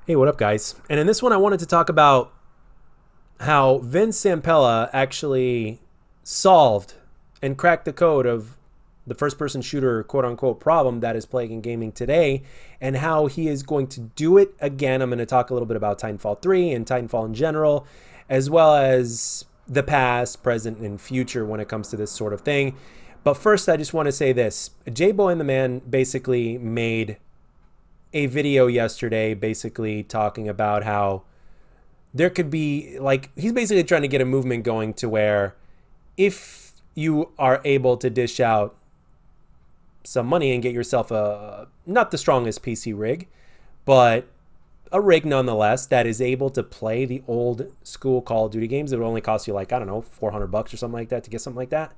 Hey, what up, guys? And in this one, I wanted to talk about how Vince Zampella actually solved and cracked the code of the first person shooter quote unquote problem that is plaguing gaming today, and how he is going to do it again. I'm going to talk a little bit about Titanfall 3 and Titanfall in general, as well as the past, present, and future when it comes to this sort of thing. But first, I just want to say this. J-Boy and the Man basically made a video yesterday basically talking about how there could be, like, he's basically trying to get a movement going to where if you are able to dish out some money and get yourself a, not the strongest PC rig, but a rig nonetheless that is able to play the old school Call of Duty games, it would only cost you, like, I don't know, $400 or something like that to get something like that.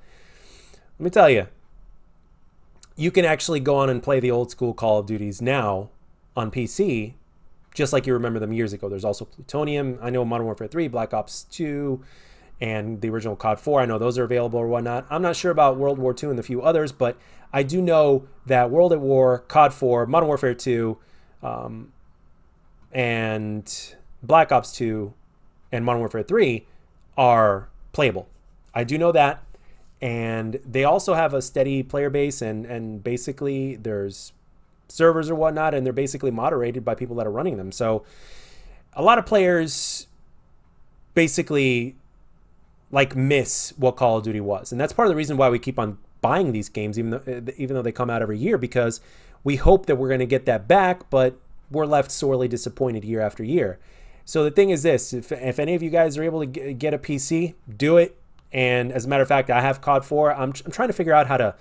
Let me tell you, you can actually go on and play the old school Call of Duties now on PC, just like you remember them years ago. There's also Plutonium. I know Modern Warfare 3, Black Ops 2, and the original COD 4. I know those are available or whatnot. I'm not sure about World War 2 and a few others, but I do know that World at War, COD 4, Modern Warfare 2, and Black Ops 2, and Modern Warfare 3 are playable. I do know that. And they also have a steady player base, and basically there's servers or whatnot, and they're basically moderated by people that are running them. So a lot of players basically like miss what Call of Duty was, and that's part of the reason why we keep on buying these games, even though they come out every year, because we hope that we're going to get that back, but we're left sorely disappointed year after year. So the thing is this: if any of you guys are able to get a PC, do it. And as a matter of fact, I have COD 4. I'm trying to figure out how to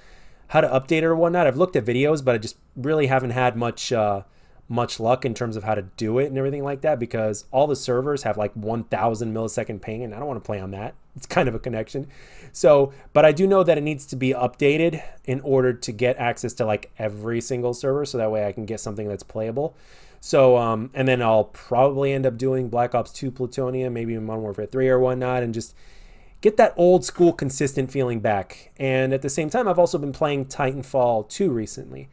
update it or whatnot. I've looked at videos, but I just really haven't had much luck in terms of how to do it and everything like that, because all the servers have like 1,000 millisecond ping, and I don't want to play on that. It's kind of a connection. So, but I do know that it needs to be updated in order to get access to like every single server, so that way I can get something that's playable. So, and then I'll probably end up doing Black Ops 2 Plutonium, maybe Modern Warfare 3 or whatnot, and just get that old school consistent feeling back. And at the same time, I've also been playing Titanfall 2 recently,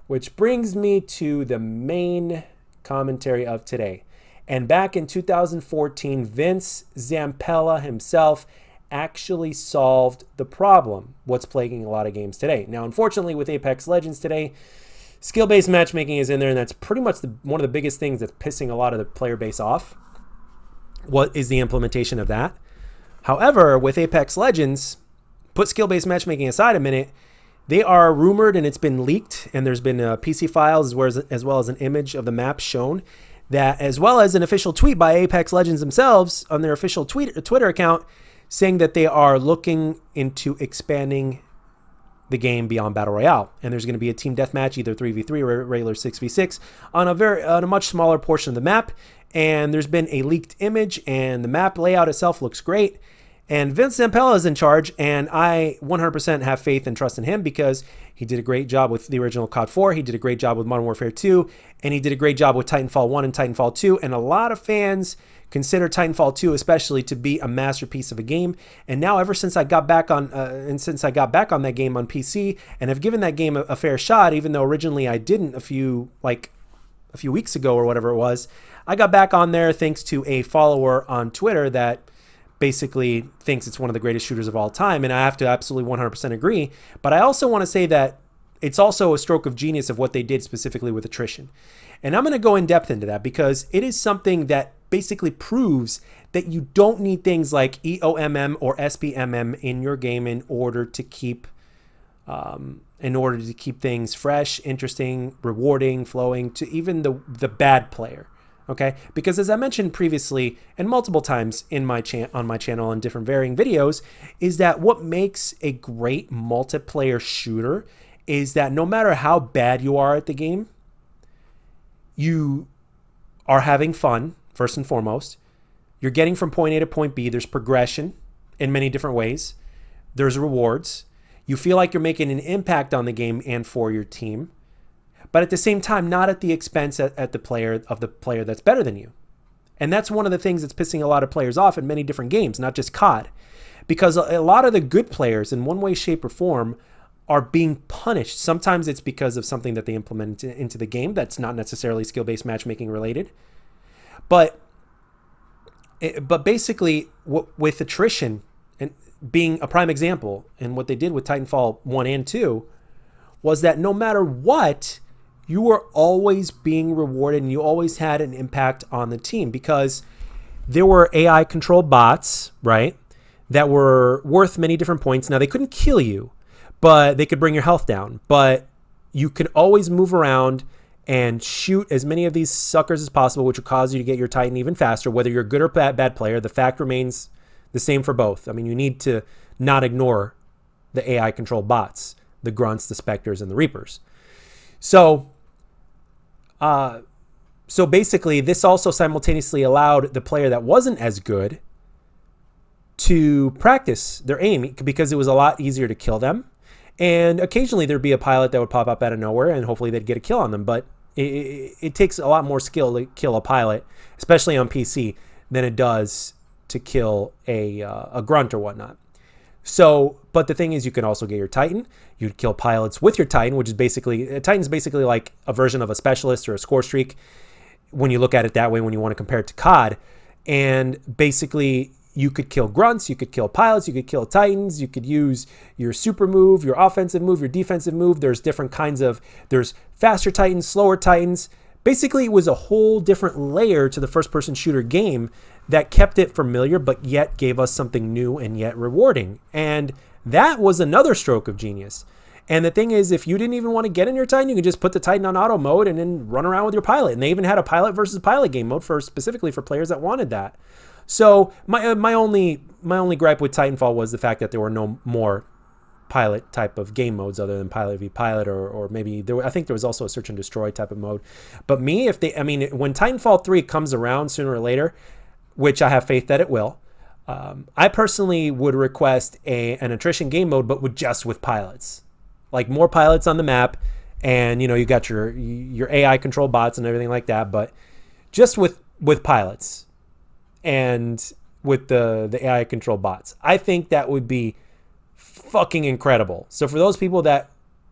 which brings me to the main commentary of today. And back in 2014, Vince Zampella himself actually solved the problem, what's plaguing a lot of games today. Now, unfortunately, with Apex Legends today, skill-based matchmaking is in there, and that's pretty much one of the biggest things that's pissing a lot of the player base off. What is the implementation of that? However, with Apex Legends, put skill-based matchmaking aside a minute, they are rumored, and it's been leaked, and there's been PC files as well as an image of the map shown, that as well as an official tweet by Apex Legends themselves on their official Twitter account, saying that they are looking into expanding the game beyond Battle Royale. And there's going to be a team deathmatch, either 3v3 or regular 6v6, on a much smaller portion of the map. And there's been a leaked image, and the map layout itself looks great. And Vince Zampella is in charge, and I 100% have faith and trust in him, because he did a great job with the original COD 4, he did a great job with Modern Warfare 2, and he did a great job with Titanfall 1 and Titanfall 2, and a lot of fans consider Titanfall 2 especially to be a masterpiece of a game. And now, ever since I got back on that game on PC, and have given that game a fair shot, even though originally I didn't a few weeks ago or whatever it was, I got back on there thanks to a follower on Twitter that basically thinks it's one of the greatest shooters of all time, and I have to absolutely 100% agree. But I also want to say that it's also a stroke of genius of what they did specifically with attrition. And I'm going to go in depth into that, because it is something that basically proves that you don't need things like EOMM or SPMM in your game in order to keep things fresh, interesting, rewarding, flowing to even the bad player. Okay, because as I mentioned previously and multiple times on my channel in different varying videos, is that what makes a great multiplayer shooter is that no matter how bad you are at the game, you are having fun, first and foremost. You're getting from point A to point B. There's progression in many different ways. There's rewards. You feel like you're making an impact on the game and for your team, but at the same time, not at the expense of the player that's better than you. And that's one of the things that's pissing a lot of players off in many different games, not just COD. Because a lot of the good players, in one way, shape, or form, are being punished. Sometimes it's because of something that they implement into the game that's not necessarily skill-based matchmaking related. But basically, with attrition and being a prime example, and what they did with Titanfall 1 and 2 was that no matter what, you were always being rewarded and you always had an impact on the team because there were AI controlled bots, right, that were worth many different points. Now, they couldn't kill you, but they could bring your health down. But you could always move around and shoot as many of these suckers as possible, which will cause you to get your Titan even faster. Whether you're a good or bad player, the fact remains the same for both. I mean, you need to not ignore the AI controlled bots, the grunts, the specters, and the reapers. So basically, this also simultaneously allowed the player that wasn't as good to practice their aim because it was a lot easier to kill them. And occasionally there'd be a pilot that would pop up out of nowhere and hopefully they'd get a kill on them. But it takes a lot more skill to kill a pilot, especially on PC, than it does to kill a grunt or whatnot. So, but the thing is, you can also get your Titan. You'd kill pilots with your Titan, which is basically, a Titan's basically like a version of a specialist or a score streak when you look at it that way, when you want to compare it to COD. And basically, you could kill grunts, you could kill pilots, you could kill Titans, you could use your super move, your offensive move, your defensive move. There's different kinds of, there's faster Titans, slower Titans. Basically, it was a whole different layer to the first-person shooter game that kept it familiar, but yet gave us something new and yet rewarding. And that was another stroke of genius. And the thing is, if you didn't even want to get in your Titan, you could just put the Titan on auto mode and then run around with your pilot. And they even had a pilot versus pilot game mode specifically for players that wanted that. So my only gripe with Titanfall was the fact that there were no more pilot type of game modes other than pilot v pilot, or maybe I think there was also a search and destroy type of mode. But when Titanfall 3 comes around sooner or later, which I have faith that it will, I personally would request an attrition game mode, but with pilots, like more pilots on the map, and you got your AI control bots and everything like that, but just with pilots and with the AI control bots. I think that would be fucking incredible. So for those people that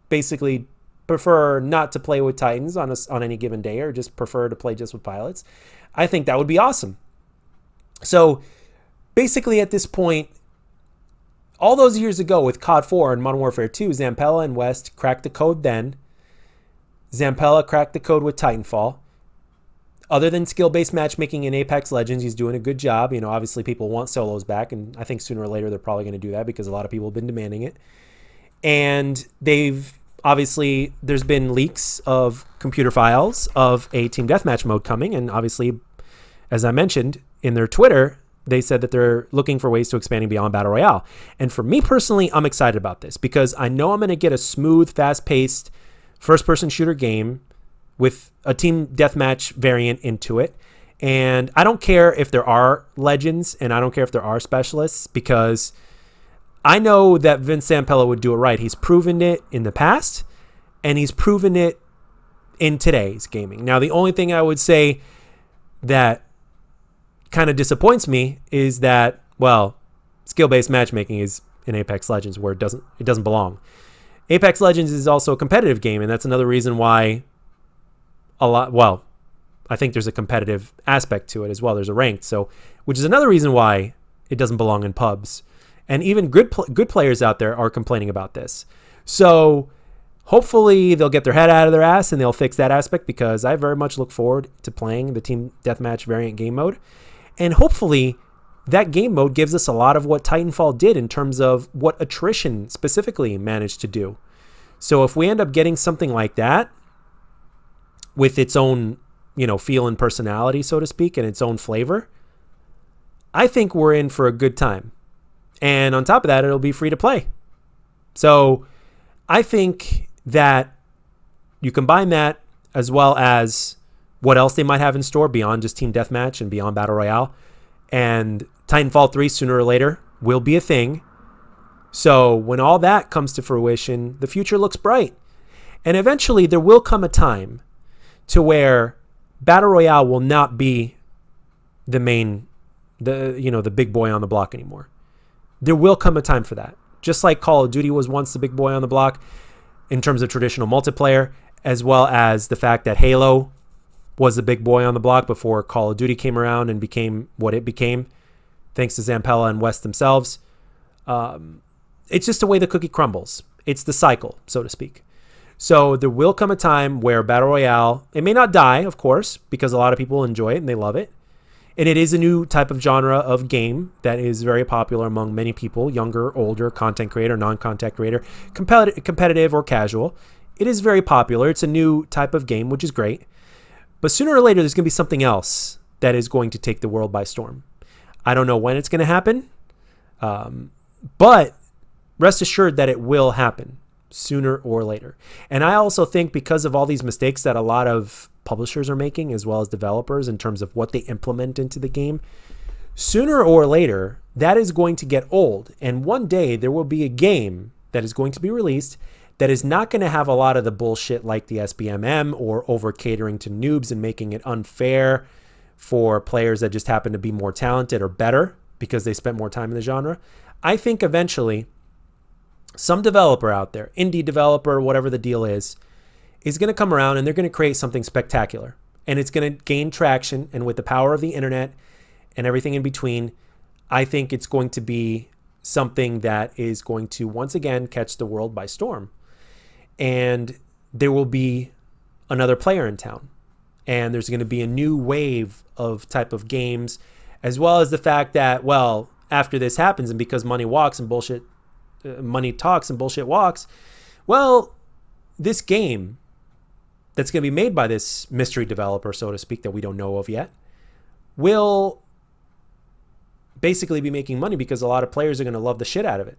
basically prefer not to play with Titans on any given day, or just prefer to play just with pilots, I think that would be awesome. So basically at this point, all those years ago with COD 4 and Modern Warfare 2, Zampella and West cracked the code then. Zampella cracked the code with Titanfall. Other than skill-based matchmaking in Apex Legends, he's doing a good job. Obviously people want solos back, and I think sooner or later they're probably going to do that because a lot of people have been demanding it. And there's been leaks of computer files of a team deathmatch mode coming, and obviously, as I mentioned, in their Twitter, they said that they're looking for ways to expanding beyond Battle Royale. And for me personally, I'm excited about this because I know I'm going to get a smooth, fast-paced first-person shooter game with a team deathmatch variant into it. And I don't care if there are legends and I don't care if there are specialists, because I know that Vince Zampella would do it right. He's proven it in the past and he's proven it in today's gaming. Now, the only thing I would say that kind of disappoints me is that, well, skill-based matchmaking is in Apex Legends where it doesn't belong. Apex Legends is also a competitive game, and that's another reason why I think there's a competitive aspect to it as well. There's a ranked, which is another reason why it doesn't belong in pubs. And even good players out there are complaining about this. So hopefully they'll get their head out of their ass and they'll fix that aspect, because I very much look forward to playing the team deathmatch variant game mode. And hopefully that game mode gives us a lot of what Titanfall did in terms of what attrition specifically managed to do. So if we end up getting something like that, with its own, feel and personality, so to speak, and its own flavor, I think we're in for a good time. And on top of that, it'll be free to play. So I think that you combine that as well as what else they might have in store beyond just Team Deathmatch and beyond Battle Royale. And Titanfall 3 sooner or later will be a thing. So when all that comes to fruition, the future looks bright. And eventually there will come a time to where Battle Royale will not be the big boy on the block anymore. There will come a time for that. Just like Call of Duty was once the big boy on the block in terms of traditional multiplayer, as well as the fact that Halo was the big boy on the block before Call of Duty came around and became what it became, thanks to Zampella and West themselves. It's just the way the cookie crumbles. It's the cycle, so to speak. So there will come a time where Battle Royale, it may not die, of course, because a lot of people enjoy it and they love it. And it is a new type of genre of game that is very popular among many people, younger, older, content creator, non-content creator, competitive or casual. It is very popular. It's a new type of game, which is great. But sooner or later, there's going to be something else that is going to take the world by storm. I don't know when it's going to happen, but rest assured that it will happen sooner or later. And I also think because of all these mistakes that a lot of publishers are making, as well as developers, in terms of what they implement into the game, sooner or later, that is going to get old. And one day there will be a game that is going to be released that is not going to have a lot of the bullshit like the SBMM or over catering to noobs and making it unfair for players that just happen to be more talented or better because they spent more time in the genre. I think eventually some developer out there, indie developer, whatever the deal is going to come around and they're going to create something spectacular. And it's going to gain traction. And with the power of the internet and everything in between, I think it's going to be something that is going to once again catch the world by storm. And there will be another player in town. And there's going to be a new wave of type of games, as well as the fact that, well, after this happens and because money walks and bullshit, money talks and bullshit walks, well, this game that's going to be made by this mystery developer, so to speak, that we don't know of yet, will basically be making money because a lot of players are going to love the shit out of it.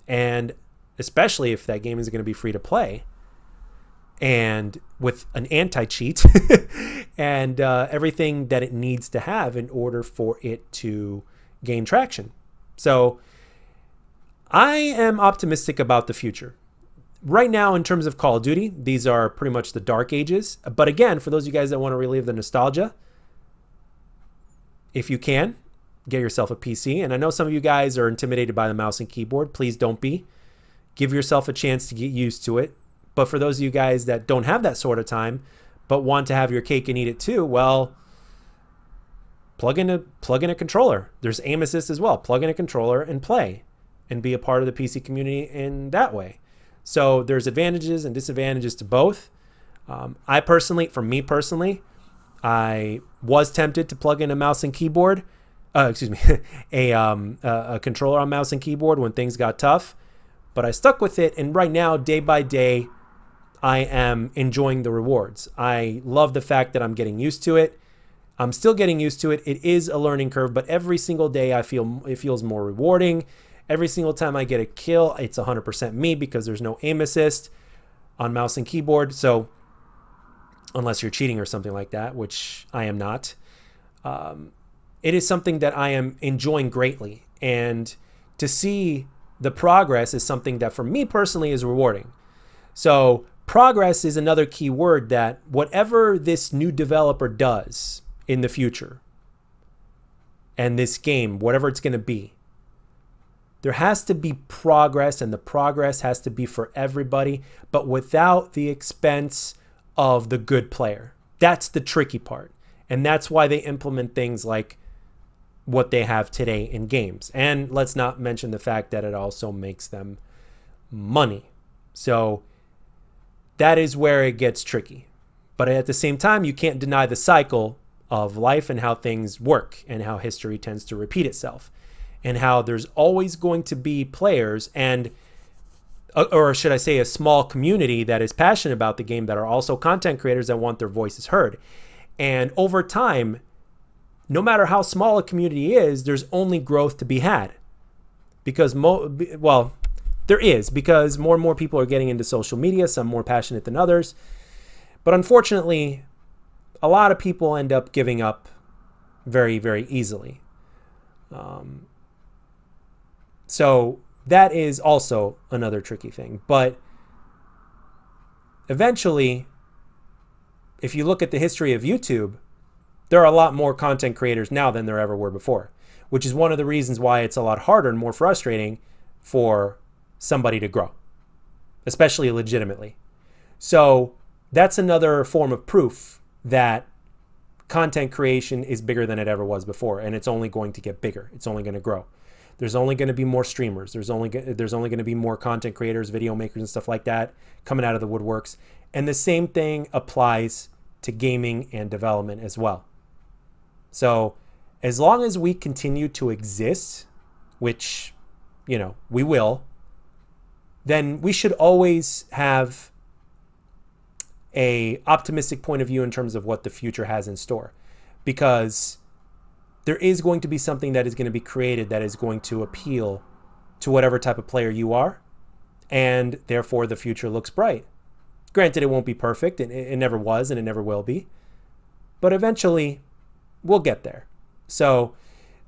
And especially if that game is going to be free to play and with an anti-cheat and everything that it needs to have in order for it to gain traction. So I am optimistic about the future. Right now, in terms of Call of Duty, these are pretty much the dark ages. But again, for those of you guys that want to relive the nostalgia, if you can, get yourself a PC. And I know some of you guys are intimidated by the mouse and keyboard. Please don't be. Give yourself a chance to get used to it. But for those of you guys that don't have that sort of time, but want to have your cake and eat it too, well, plug in a controller. There's aim assist as well. Plug in a controller and play and be a part of the PC community in that way. So there's advantages and disadvantages to both. For me personally, I was tempted to plug in a mouse and keyboard, a controller on mouse and keyboard when things got tough, but I stuck with it. And right now, day by day, I am enjoying the rewards. I love the fact that I'm getting used to it. I'm still getting used to it. It is a learning curve, but every single day I feel it feels more rewarding. Every single time I get a kill, it's 100% me because there's no aim assist on mouse and keyboard. So unless you're cheating or something like that, which I am not, it is something that I am enjoying greatly. And to see the progress is something that for me personally is rewarding. So progress is another key word that whatever this new developer does in the future and this game, whatever it's going to be, there has to be progress, and the progress has to be for everybody, but without the expense of the good player. That's the tricky part. And that's why they implement things like what they have today in games. And let's not mention the fact that it also makes them money. So that is where it gets tricky. But at the same time, you can't deny the cycle of life and how things work and how history tends to repeat itself. And how there's always going to be players and, or should I say, a small community that is passionate about the game that are also content creators that want their voices heard. And over time, no matter how small a community is, there's only growth to be had. Because, there is, because more and more people are getting into social media, some more passionate than others. But unfortunately, a lot of people end up giving up very, very easily. So that is also another tricky thing. But eventually, if you look at the history of YouTube, there are a lot more content creators now than there ever were before, which is one of the reasons why it's a lot harder and more frustrating for somebody to grow, especially legitimately. So that's another form of proof that content creation is bigger than it ever was before, and it's only going to get bigger. It's only going to grow. There's only going to be more streamers. There's only going to be more content creators, video makers, and stuff like that coming out of the woodworks. And the same thing applies to gaming and development as well. So as long as we continue to exist, which, you know, we will, then we should always have a optimistic point of view in terms of what the future has in store, because there is going to be something that is going to be created that is going to appeal to whatever type of player you are, and therefore the future looks bright. Granted, it won't be perfect, and it never was, and it never will be, but eventually we'll get there. So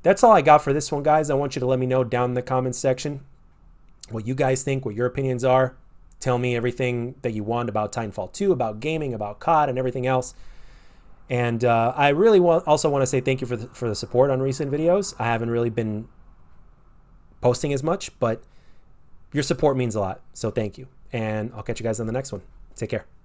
that's all I got for this one, guys. I want you to let me know down in the comments section what you guys think, what your opinions are. Tell me everything that you want about Titanfall 2, about gaming, about COD, and everything else. And I really also want to say thank you for the support on recent videos. I haven't really been posting as much, but your support means a lot. So thank you. And I'll catch you guys on the next one. Take care.